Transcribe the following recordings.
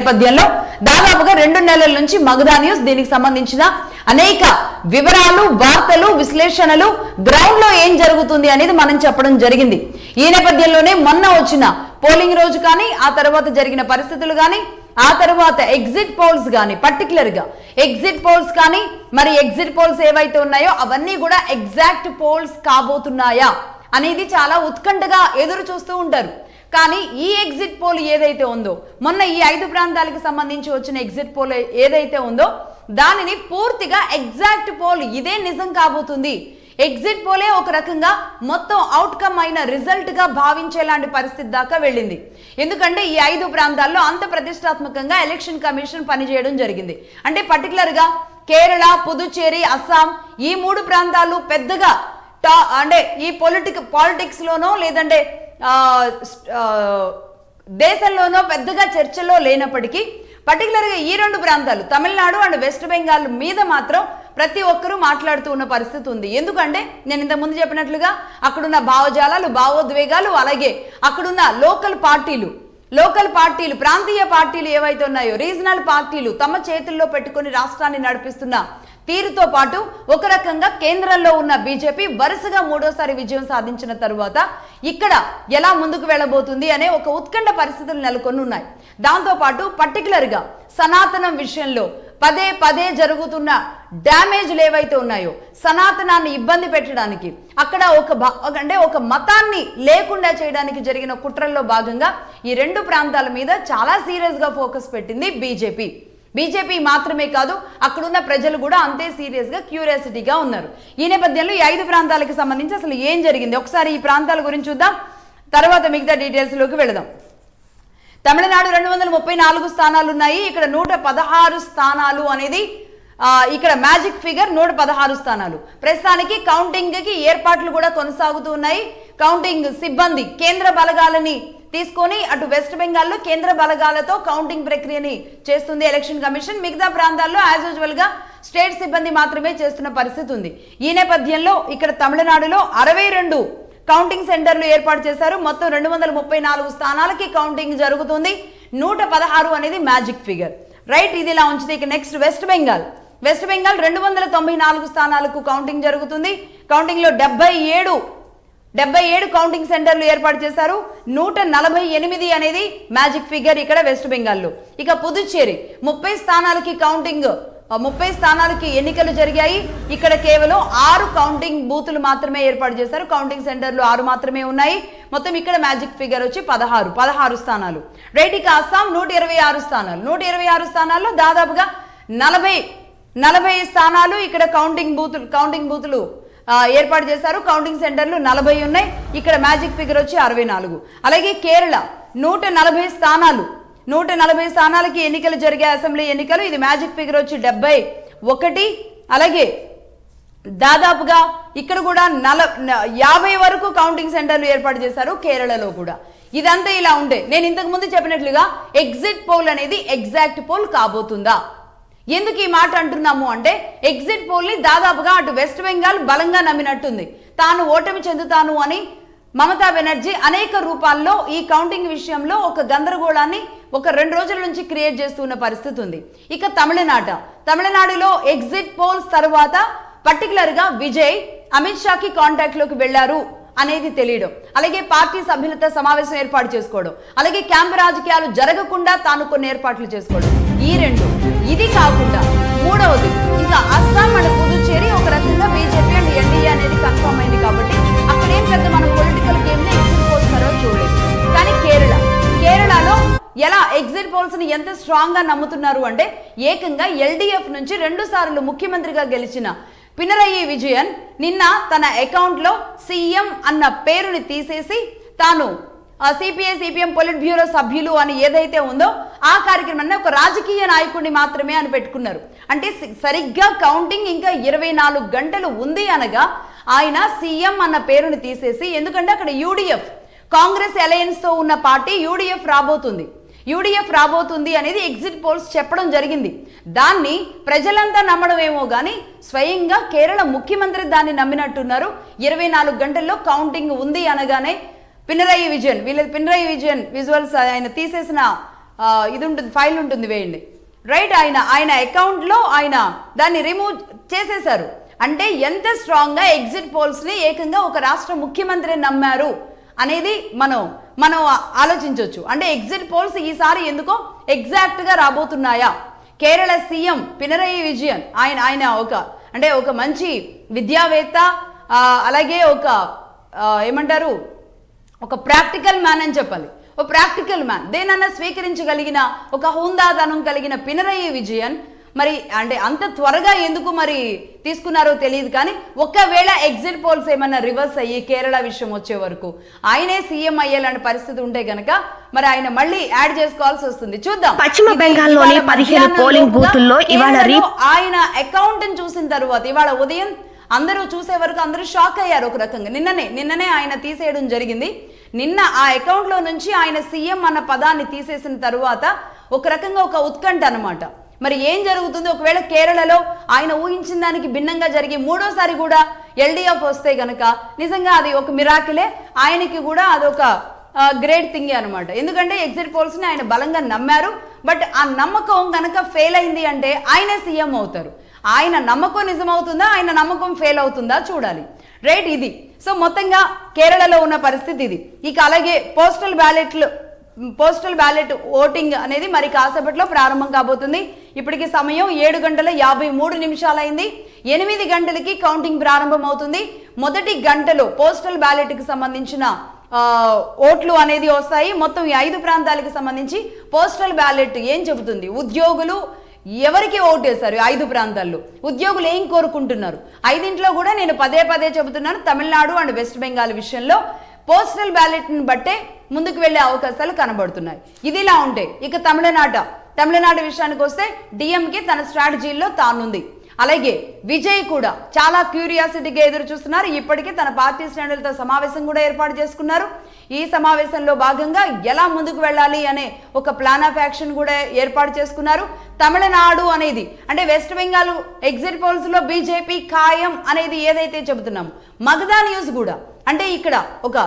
నేపథ్యంలో దాదాపుగా 2 నెలల నుంచి మగధా న్యూస్ దీనికి సంబంధించిన అనేక వివరాలు, వార్తలు, విశ్లేషణలు, గ్రౌండ్ లో ఏం జరుగుతుంది అనేది మనం చెప్పడం జరిగింది. ఈ నేపథ్యంలోనే మొన్న వచ్చిన పోలింగ్ రోజు కానీ, ఆ తర్వాత జరిగిన పరిస్థితులు కానీ, ఆ తర్వాత ఎగ్జిట్ పోల్స్ కానీ, పర్టికులర్ గా ఎగ్జిట్ పోల్స్ కానీ, మరి ఎగ్జిట్ పోల్స్ ఏవైతే ఉన్నాయో అవన్నీ కూడా ఎగ్జాక్ట్ పోల్స్ కాబోతున్నాయా అనేది చాలా ఉత్కంఠగా ఎదురు చూస్తూ ఉంటారు. కానీ ఈ ఎగ్జిట్ పోల్ ఏదైతే ఉందో, మొన్న ఈ 5 ప్రాంతాలకు సంబంధించి వచ్చిన ఎగ్జిట్ పోల్ ఏదైతే ఉందో దానిని పూర్తిగా ఎగ్జాక్ట్ పోల్ ఇదే నిజం కాబోతుంది. ఎగ్జిట్ పోలే ఒక రకంగా మొత్తం అవుట్కమ్ అయిన రిజల్ట్ గా భావించేలాంటి పరిస్థితి దాకా వెళ్ళింది. ఎందుకంటే ఈ 5 ప్రాంతాల్లో అంత ప్రతిష్టాత్మకంగా ఎలక్షన్ కమిషన్ పనిచేయడం జరిగింది. అంటే పర్టికులర్ గా కేరళ, పుదుచ్చేరి, అస్సాం ఈ 3 ప్రాంతాలు పెద్దగా అంటే ఈ పాలిటిక్స్ లోనో లేదంటే దేశంలోనో పెద్దగా చర్చలో లేనప్పటికీ పర్టికులర్ గా ఈ 2 ప్రాంతాలు తమిళనాడు అండ్ వెస్ట్ బెంగాల్ మీద మాత్రం ప్రతి ఒక్కరూ మాట్లాడుతూ ఉన్న పరిస్థితి ఉంది. ఎందుకంటే నేను ఇంతకు ముందు చెప్పినట్లుగా అక్కడున్న భావజాలాలు, భావోద్వేగాలు, అలాగే అక్కడున్న లోకల్ పార్టీలు, ప్రాంతీయ పార్టీలు ఏవైతే ఉన్నాయో, రీజనల్ పార్టీలు తమ చేతుల్లో పెట్టుకుని రాష్ట్రాన్ని నడిపిస్తున్న తీరుతో పాటు ఒక రకంగా కేంద్రంలో ఉన్న బీజేపీ వరుసగా 3వ విజయం సాధించిన తరువాత ఇక్కడ ఎలా ముందుకు వెళ్ళబోతుంది అనే ఒక ఉత్కంఠ పరిస్థితులు నెలకొని ఉన్నాయి. దాంతో పాటు పర్టికులర్ గా సనాతనం విషయంలో పదే జరుగుతున్న డ్యామేజ్లు ఏవైతే ఉన్నాయో, సనాతనాన్ని ఇబ్బంది పెట్టడానికి, అక్కడ ఒక మతాన్ని లేకుండా చేయడానికి జరిగిన కుట్రల్లో భాగంగా ఈ 2 ప్రాంతాల మీద చాలా సీరియస్ గా ఫోకస్ పెట్టింది బీజేపీ మాత్రమే కాదు, అక్కడున్న ప్రజలు కూడా అంతే సీరియస్ గా క్యూరియాసిటీగా ఉన్నారు. ఈ నేపథ్యంలో ఈ 5 ప్రాంతాలకు సంబంధించి అసలు ఏం జరిగింది ఒకసారి ఈ ప్రాంతాల గురించి చూద్దాం, తర్వాత మిగతా డీటెయిల్స్ లోకి వెళదాం. తమిళనాడు 234 స్థానాలు ఉన్నాయి. ఇక్కడ 116 స్థానాలు అనేది ఇక్కడ మ్యాజిక్ ఫిగర్ 116 స్థానాలు. ప్రస్తుతానికి కౌంటింగ్ కి ఏర్పాట్లు కూడా కొనసాగుతూ ఉన్నాయి. కౌంటింగ్ సిబ్బంది కేంద్ర బలగాలని తీసుకొని అటు వెస్ట్ బెంగాల్లో కేంద్ర బలగాలతో కౌంటింగ్ ప్రక్రియని చేస్తుంది ఎలక్షన్ కమిషన్. మిగతా ప్రాంతాల్లో యాజ్ యూజువల్ గా స్టేట్ సిబ్బంది మాత్రమే చేస్తున్న పరిస్థితి ఉంది. ఈ నేపథ్యంలో ఇక్కడ తమిళనాడులో 62 కౌంటింగ్ సెంటర్లు ఏర్పాటు చేశారు. మొత్తం 234 స్థానాలకి కౌంటింగ్ జరుగుతుంది. 116 అనేది మ్యాజిక్ ఫిగర్, రైట్? ఇది ఇలా ఉంచితే ఇక నెక్స్ట్ వెస్ట్ బెంగాల్ 294 స్థానాలకు కౌంటింగ్ జరుగుతుంది. కౌంటింగ్ లో 77 కౌంటింగ్ సెంటర్లు ఏర్పాటు చేశారు. 148 అనేది మ్యాజిక్ ఫిగర్ ఇక్కడ వెస్ట్ బెంగాల్లో. ఇక పుదుచ్చేరి 30 స్థానాలకి ఎన్నికలు జరిగాయి. ఇక్కడ కేవలం 6 కౌంటింగ్ బూతులు మాత్రమే ఏర్పాటు చేశారు. కౌంటింగ్ సెంటర్లు 6 మాత్రమే ఉన్నాయి. మొత్తం ఇక్కడ మ్యాజిక్ ఫిగర్ వచ్చి 16 స్థానాలు, రైట్? ఇక అస్సాం 126 స్థానాల్లో దాదాపుగా 40 స్థానాలు ఇక్కడ కౌంటింగ్ బూతులు ఏర్పాటు చేశారు. కౌంటింగ్ సెంటర్లు 40 ఉన్నాయి. ఇక్కడ మ్యాజిక్ ఫిగర్ వచ్చి 64. అలాగే కేరళ 140 స్థానాలకి ఎన్నికలు జరిగే అసెంబ్లీ ఎన్నికలు. ఇది మ్యాజిక్ ఫిగర్ వచ్చి 71. అలాగే దాదాపుగా ఇక్కడ కూడా 50 వరకు కౌంటింగ్ సెంటర్లు ఏర్పాటు చేశారు కేరళలో కూడా. ఇదంతా ఇలా ఉంటే నేను ఇంతకు ముందు చెప్పినట్లుగా ఎగ్జిట్ పోల్ అనేది ఎగ్జాక్ట్ పోల్ కాబోతుందా? ఎందుకు ఈ మాట అంటున్నాము అంటే ఎగ్జిట్ పోల్ ని దాదాపుగా అటు వెస్ట్ బెంగాల్ బలంగా నమ్మినట్టుంది. తాను ఓటమి చెందుతాను అని మమతా బెనర్జీ అనేక రూపాల్లో ఈ కౌంటింగ్ విషయంలో ఒక గందరగోళాన్ని ఒక 2 రోజుల నుంచి క్రియేట్ చేస్తున్న పరిస్థితి ఉంది. ఇక తమిళనాడులో ఎగ్జిట్ పోల్స్ తర్వాత పర్టికులర్ గా విజయ్ అమిత్ షాకి కాంటాక్ట్ లోకి వెళ్లారు అనేది తెలియడం, అలాగే పార్టీ సభ్యులతో సమావేశం ఏర్పాటు చేసుకోవడం, అలాగే క్యాంపు రాజకీయాలు జరగకుండా తాను కొన్ని ఏర్పాట్లు చేసుకోవడం, ఈ 2. ఇది కాకుండా 3వది ఇంకా అస్సాం అండ్ పుదుచ్చేరి ఒక రకంగా బీజేపీ అండ్ ఎన్డీఏ అనేది కన్ఫర్మ్ అయింది కాబట్టి అక్కడేం పెద్ద మనం పొలిటికల్ గేమ్ ని ఎగ్జిట్ పోల్స్ తర్వాత చూడలేదు. కానీ కేరళలో ఎలా ఎగ్జిట్ పోల్స్ ని ఎంత స్ట్రాంగ్ గా నమ్ముతున్నారు అంటే ఏకంగా LDF నుంచి 2 సార్లు ముఖ్యమంత్రిగా గెలిచిన పినరయి విజయన్ నిన్న తన అకౌంట్ లో సీఎం అన్న పేరుని తీసేసి తాను సిపిఎం పొలిట్ బ్యూరో సభ్యులు అని ఏదైతే ఉందో ఆ కార్యక్రమాన్ని ఒక రాజకీయ నాయకుడిని మాత్రమే అని పెట్టుకున్నారు. అంటే సరిగ్గా కౌంటింగ్ ఇంకా 24 గంటలు ఉంది అనగా ఆయన సీఎం అన్న పేరుని తీసేసి, ఎందుకంటే అక్కడ UDF కాంగ్రెస్ అలయన్స్ తో ఉన్న పార్టీ UDF రాబోతుంది అనేది ఎగ్జిట్ పోల్స్ చెప్పడం జరిగింది. దాన్ని ప్రజలంతా నమ్మడం ఏమో గానీ స్వయంగా కేరళ ముఖ్యమంత్రి దాన్ని నమ్మినట్టున్నారు. 24 గంటల్లో కౌంటింగ్ ఉంది అనగానే పినరయి విజయన్ విజువల్స్ ఆయన తీసేసిన ఇది ఉంటుంది, ఫైల్ ఉంటుంది, వేయండి. రైట్, ఆయన అకౌంట్లో ఆయన దాన్ని రిమూవ్ చేసేశారు. అంటే ఎంత స్ట్రాంగ్గా ఎగ్జిట్ పోల్స్ని ఏకంగా ఒక రాష్ట్ర ముఖ్యమంత్రి నమ్మారు అనేది మనం ఆలోచించవచ్చు. అంటే ఎగ్జిట్ పోల్స్ ఈసారి ఎందుకో ఎగ్జాక్ట్గా రాబోతున్నాయా? కేరళ సీఎం పినరయి విజయన్ ఆయన ఒక మంచి విద్యావేత్త, అలాగే ఏమంటారు, ఒక ప్రాక్టికల్ మ్యాన్ అని చెప్పాలి. ఒక ప్రాక్టికల్ మ్యాన్, దేనన్నా స్వీకరించగలిగిన ఒక హుందాదనం కలిగిన పినరయి విజయన్ మరి అంటే అంత త్వరగా ఎందుకు మరి తీసుకున్నారో తెలియదు. కానీ ఒకవేళ ఎగ్జిట్ పోల్స్ ఏమన్నా రివర్స్ అయ్యి కేరళ విషయం వచ్చే వరకు ఆయనే సీఎం అయ్యేలాంటి పరిస్థితి ఉంటే గనక మరి ఆయన మళ్ళీ యాడ్ చేసుకోవాల్సి వస్తుంది. చూద్దాం. పశ్చిమ బెంగాల్లోని 15 పోలింగ్ బూతుల్లో ఆయన అకౌంట్ ని చూసిన తర్వాత ఇవాళ ఉదయం అందరూ చూసే వరకు అందరూ షాక్ అయ్యారు. ఒక రకంగా నిన్ననే ఆయన తీసేయడం జరిగింది. నిన్న ఆ అకౌంట్ లో నుంచి ఆయన సీఎం అన్న పదాన్ని తీసేసిన తరువాత ఒక రకంగా ఒక ఉత్కంఠ అనమాట. మరి ఏం జరుగుతుంది ఒకవేళ కేరళలో ఆయన ఊహించిన దానికి భిన్నంగా జరిగి మూడోసారి కూడా ఎల్డీఎఫ్ వస్తే గనక నిజంగా అది ఒక మిరాకిలే, ఆయనకి కూడా అదొక గ్రేట్ థింగే అనమాట. ఎందుకంటే ఎగ్జిట్ పోల్స్ని ఆయన బలంగా నమ్మారు. బట్ ఆ నమ్మకం కనుక ఫెయిల్ అయింది అంటే ఆయనే సీఎం అవుతారు. ఆయన నమ్మకం నిజమవుతుందా, ఆయన నమ్మకం ఫెయిల్ అవుతుందా చూడాలి. రైట్, ఇది సో మొత్తంగా కేరళలో ఉన్న పరిస్థితి ఇది. ఇక అలాగే పోస్టల్ బ్యాలెట్ ఓటింగ్ అనేది మరి కాసేపట్లో ప్రారంభం కాబోతుంది. ఇప్పటికి సమయం 7:53 అయింది. 8 గంటలకి కౌంటింగ్ ప్రారంభం అవుతుంది. మొదటి గంటలో పోస్టల్ బ్యాలెట్కి సంబంధించిన ఓట్లు అనేది వస్తాయి. మొత్తం 5 ప్రాంతాలకు సంబంధించి పోస్టల్ బ్యాలెట్ ఏం చెబుతుంది, ఉద్యోగులు ఎవరికి ఓటు వేశారు, 5 ప్రాంతాల్లో ఉద్యోగులు ఏం కోరుకుంటున్నారు, 5ఇంట్లో కూడా నేను పదే చెబుతున్నాను. తమిళనాడు అండ్ వెస్ట్ బెంగాల్ విషయంలో పోస్టల్ బ్యాలెట్ని బట్టే ముందుకు వెళ్లే అవకాశాలు కనబడుతున్నాయి. ఇదిలా ఉంటే ఇక తమిళనాడు విషయానికి వస్తే డిఎంకే తన స్ట్రాటజీల్లో తానుంది. అలాగే విజయ్ కూడా చాలా క్యూరియాసిటీగా ఎదురు చూస్తున్నారు. ఇప్పటికే తన పార్టీ శ్రేణులతో సమావేశం కూడా ఏర్పాటు చేసుకున్నారు. ఈ సమావేశంలో భాగంగా ఎలా ముందుకు వెళ్ళాలి అనే ఒక ప్లాన్ ఆఫ్ యాక్షన్ కూడా ఏర్పాటు చేసుకున్నారు. తమిళనాడు అనేది అంటే వెస్ట్ బెంగాల్ ఎగ్జిట్ పోల్స్ లో బీజేపీ ఖాయం అనేది ఏదైతే చెబుతున్నామో, మగధా న్యూస్ కూడా అంటే ఇక్కడ ఒక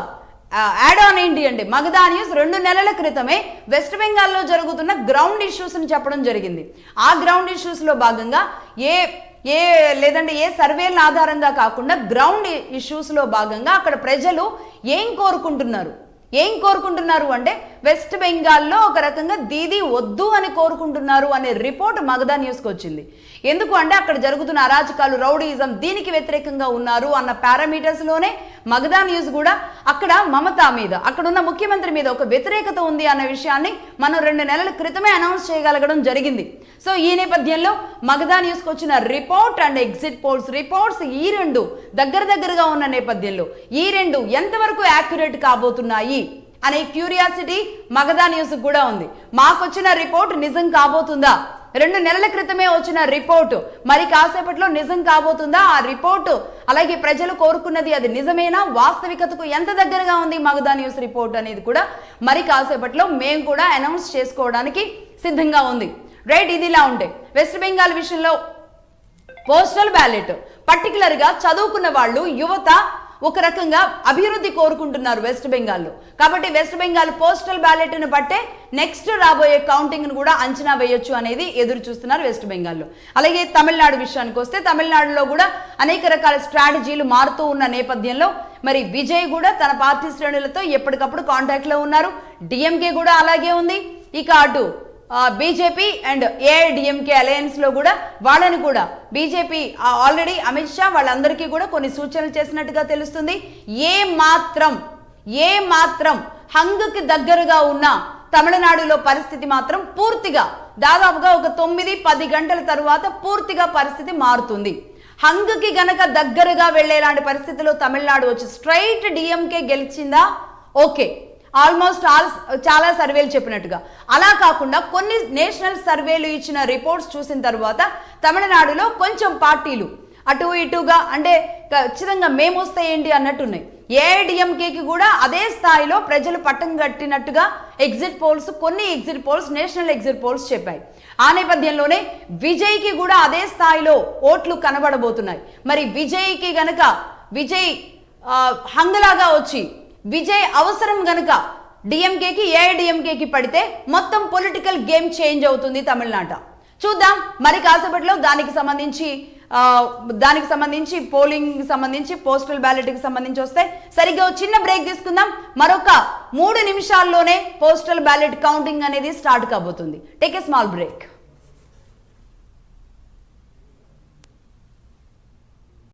యాడ్ ఆన్ ఏంటి అంటే మగధా న్యూస్ 2 నెలల క్రితమే వెస్ట్ బెంగాల్లో జరుగుతున్న గ్రౌండ్ ఇష్యూస్ ని చెప్పడం జరిగింది. ఆ గ్రౌండ్ ఇష్యూస్ లో భాగంగా ఏ సర్వేల ఆధారంగా కాకుండా గ్రౌండ్ ఇష్యూస్ లో భాగంగా అక్కడ ప్రజలు ఏం కోరుకుంటున్నారు అంటే వెస్ట్ బెంగాల్లో ఒక రకంగా దీదీ వద్దు అని కోరుకుంటున్నారు అనే రిపోర్ట్ మగధా న్యూస్కి వచ్చింది. ఎందుకు అంటే అక్కడ జరుగుతున్న అరాచకాలు, రౌడీయిజం దీనికి వ్యతిరేకంగా ఉన్నారు అన్న పారామీటర్స్ లోనే మగధా న్యూస్ కూడా అక్కడ మమతా మీద, అక్కడున్న ముఖ్యమంత్రి మీద ఒక వ్యతిరేకత ఉంది అన్న విషయాన్ని మనం 2 నెలల క్రితమే అనౌన్స్ చేయగలగడం జరిగింది. సో ఈ నేపథ్యంలో మగధా న్యూస్కి వచ్చిన report and exit polls reports ఈ 2 దగ్గరగా ఉన్న నేపథ్యంలో ఈ 2 ఎంతవరకు యాక్యురేట్ కాబోతున్నాయి అనే క్యూరియాసిటీ మగధా న్యూస్ కూడా ఉంది. మాకొచ్చిన రిపోర్ట్ నిజం కాబోతుందా, 2 నెలల క్రితమే వచ్చిన రిపోర్టు మరి కాసేపట్లో నిజం కాబోతుందా, ఆ రిపోర్టు అలాగే ప్రజలు కోరుకున్నది అది నిజమేనా, వాస్తవికతకు ఎంత దగ్గరగా ఉంది మగధా న్యూస్ రిపోర్ట్ అనేది కూడా మరి కాసేపట్లో మేము కూడా అనౌన్స్ చేసుకోవడానికి సిద్ధంగా ఉంది. రైట్, ఇదిలా ఉంటే వెస్ట్ బెంగాల్ విషయంలో పోస్టల్ బ్యాలెట్ పర్టికులర్గా చదువుకున్న వాళ్ళు, యువత ఒక రకంగా అభివృద్ధి కోరుకుంటున్నారు వెస్ట్ బెంగాల్లో. కాబట్టి వెస్ట్ బెంగాల్ పోస్టల్ బ్యాలెట్ను బట్టే నెక్స్ట్ రాబోయే కౌంటింగ్ను కూడా అంచనా వేయొచ్చు అనేది ఎదురు చూస్తున్నారు వెస్ట్ బెంగాల్లో. అలాగే తమిళనాడు విషయానికి వస్తే తమిళనాడులో కూడా అనేక రకాల స్ట్రాటజీలు మారుతూ ఉన్న నేపథ్యంలో మరి విజయ్ కూడా తన పార్టీ శ్రేణులతో ఎప్పటికప్పుడు కాంటాక్ట్లో ఉన్నారు. డిఎంకే కూడా అలాగే ఉంది. ఇక అటు బీజేపీ అండ్ ఏఐడిఎంకే అలయన్స్ లో కూడా వాళ్ళని కూడా బీజేపీ ఆల్రెడీ అమిత్ షా వాళ్ళందరికీ కూడా కొన్ని సూచనలు చేసినట్టుగా తెలుస్తుంది. ఏ మాత్రం హంగుకి దగ్గరగా ఉన్న తమిళనాడులో పరిస్థితి మాత్రం పూర్తిగా దాదాపుగా ఒక 9-10 గంటల తరువాత పూర్తిగా పరిస్థితి మారుతుంది. హంగుకి గనక దగ్గరగా వెళ్లేలాంటి పరిస్థితిలో తమిళనాడు వచ్చి స్ట్రైట్ డిఎంకే గెలిచిందా, ఓకే, ఆల్మోస్ట్ చాలా సర్వేలు చెప్పినట్టుగా. అలా కాకుండా కొన్ని నేషనల్ సర్వేలు ఇచ్చిన రిపోర్ట్స్ చూసిన తర్వాత తమిళనాడులో కొంచెం పార్టీలు అటు ఇటుగా అంటే ఖచ్చితంగా మేము వస్తే ఏంటి అన్నట్టున్నాయి. ఏఐడిఎంకేకి కూడా అదే స్థాయిలో ప్రజలు పట్టం కట్టినట్టుగా కొన్ని exit polls national exit polls చెప్పాయి. ఆ నేపథ్యంలోనే విజయ్కి కూడా అదే స్థాయిలో ఓట్లు కనబడబోతున్నాయి. మరి విజయ్కి గనక విజయ్ హంగలాగా వచ్చి విజయ్ అవసరం గనుక డిఎంకేకి ఏఐడిఎంకేకి పడితే మొత్తం పొలిటికల్ గేమ్ చేంజ్ అవుతుంది తమిళనాట. చూద్దాం మరి కాసేపట్లో దానికి సంబంధించి పోలింగ్ సంబంధించి పోస్టల్ బ్యాలెట్ కి సంబంధించి వస్తే సరిగ్గా చిన్న బ్రేక్ తీసుకుందాం. మరొక 3 నిమిషాల్లోనే పోస్టల్ బ్యాలెట్ కౌంటింగ్ అనేది స్టార్ట్ కాబోతుంది. Take a small break.